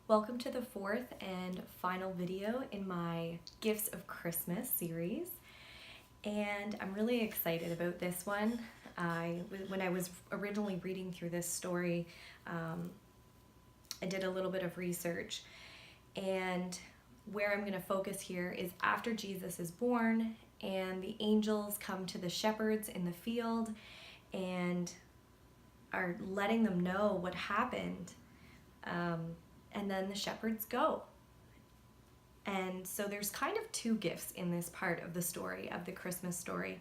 Welcome to the fourth and final video in my Gifts of Christmas series. And I'm really excited about this one. When I was originally reading through this story, I did a little bit of research, and where I'm going to focus here is after Jesus is born and the angels come to the shepherds in the field and are letting them know what happened. And then the shepherds go. And so there's kind of two gifts in this part of the story, of the Christmas story,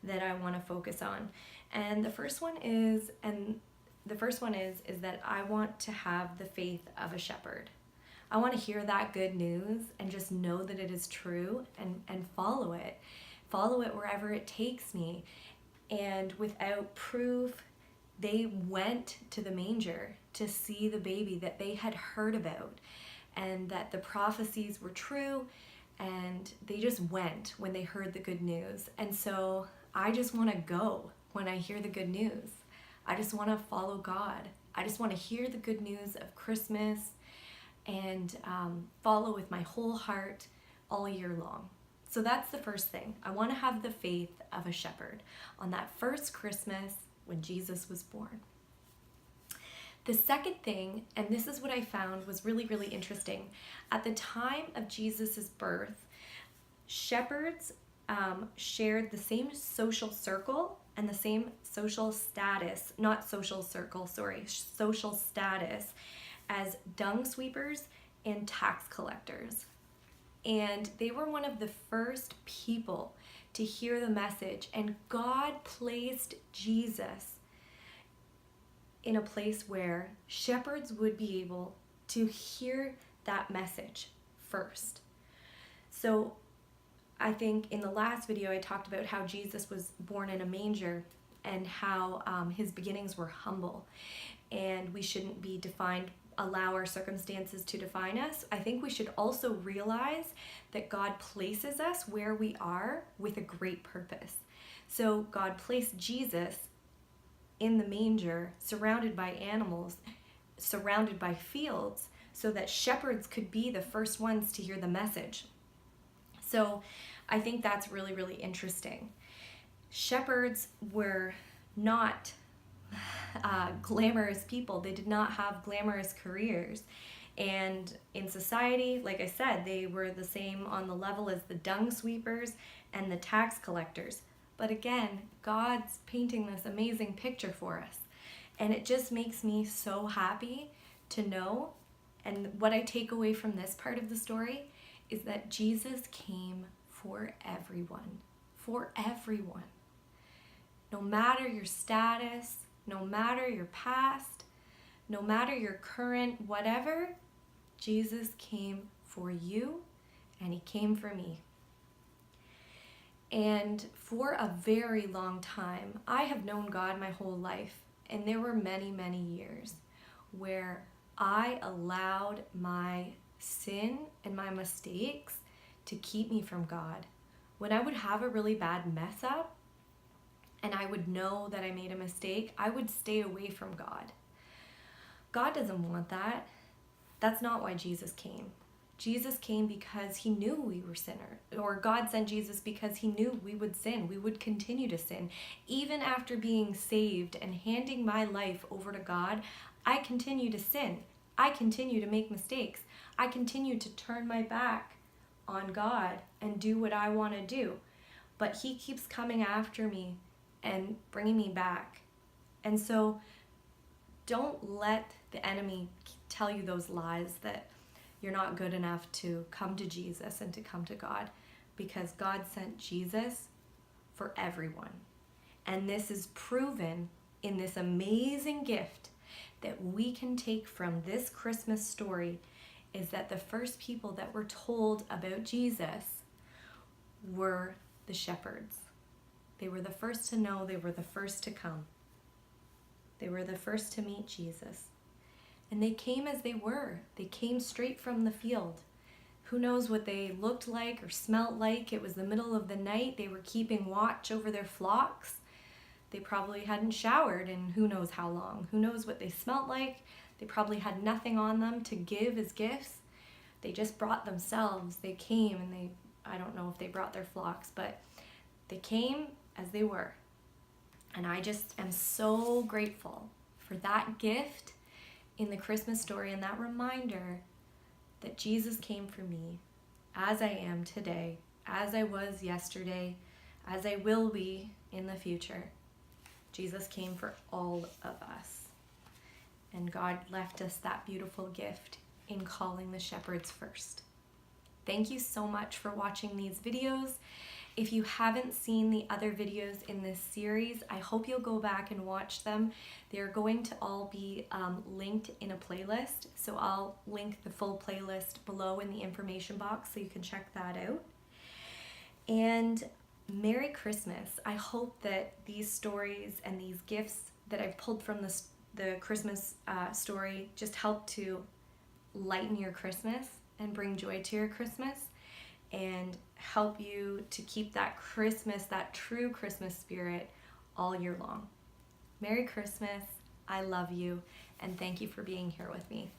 that I want to focus on. And the first one is that I want to have the faith of a shepherd. I want to hear that good news and just know that it is true and follow it. Follow it wherever it takes me. And without proof, they went to the manger to see the baby that they had heard about, and that the prophecies were true, and they just went when they heard the good news. And so I just want to go when I hear the good news. I just want to follow God. I just want to hear the good news of Christmas and follow with my whole heart all year long. So that's the first thing. I want to have the faith of a shepherd on that first Christmas when Jesus was born. The second thing, and this is what I found was really, really interesting. At the time of Jesus's birth, shepherds shared the same social circle and the same social status, social status as dung sweepers and tax collectors. And they were one of the first people to hear the message, and God placed Jesus in a place where shepherds would be able to hear that message first. So I think in the last video I talked about how Jesus was born in a manger and how his beginnings were humble, and we shouldn't be allow our circumstances to define us. I think we should also realize that God places us where we are with a great purpose. So God placed Jesus in the manger, surrounded by animals, surrounded by fields, so that shepherds could be the first ones to hear the message. So I think that's really, really interesting. Shepherds were not glamorous people. They did not have glamorous careers. And in society, like I said, they were the same on the level as the dung sweepers and the tax collectors. But again, God's painting this amazing picture for us. And it just makes me so happy to know, and what I take away from this part of the story is that Jesus came for everyone. For everyone. No matter your status, no matter your past, no matter your current whatever, Jesus came for you, and he came for me. And for a very long time, I have known God my whole life, and there were many, many years where I allowed my sin and my mistakes to keep me from God. When I would have a really bad mess up, and I would know that I made a mistake, I would stay away from God. God doesn't want that. That's not why Jesus came. Jesus came because he knew we were sinners, or God sent Jesus because he knew we would sin. We would continue to sin. Even after being saved and handing my life over to God, I continue to sin. I continue to make mistakes. I continue to turn my back on God and do what I want to do. But he keeps coming after me and bringing me back. And so don't let the enemy tell you those lies that you're not good enough to come to Jesus and to come to God, because God sent Jesus for everyone. And this is proven in this amazing gift that we can take from this Christmas story, is that the first people that were told about Jesus were the shepherds. They were the first to know, they were the first to come. They were the first to meet Jesus. And they came as they were. They came straight from the field. Who knows what they looked like or smelt like? It was the middle of the night. They were keeping watch over their flocks. They probably hadn't showered in who knows how long. Who knows what they smelt like? They probably had nothing on them to give as gifts. They just brought themselves. They came and I don't know if they brought their flocks, but they came as they were. And I just am so grateful for that gift in the Christmas story and that reminder that Jesus came for me as I am today, as I was yesterday, as I will be in the future. Jesus came for all of us. And God left us that beautiful gift in calling the shepherds first. Thank you so much for watching these videos. If you haven't seen the other videos in this series, I hope you'll go back and watch them. They're going to all be linked in a playlist, so I'll link the full playlist below in the information box so you can check that out. And Merry Christmas. I hope that these stories and these gifts that I've pulled from the Christmas story just help to lighten your Christmas and bring joy to your Christmas and help you to keep that Christmas, that true Christmas spirit all year long. Merry Christmas. I love you, and thank you for being here with me.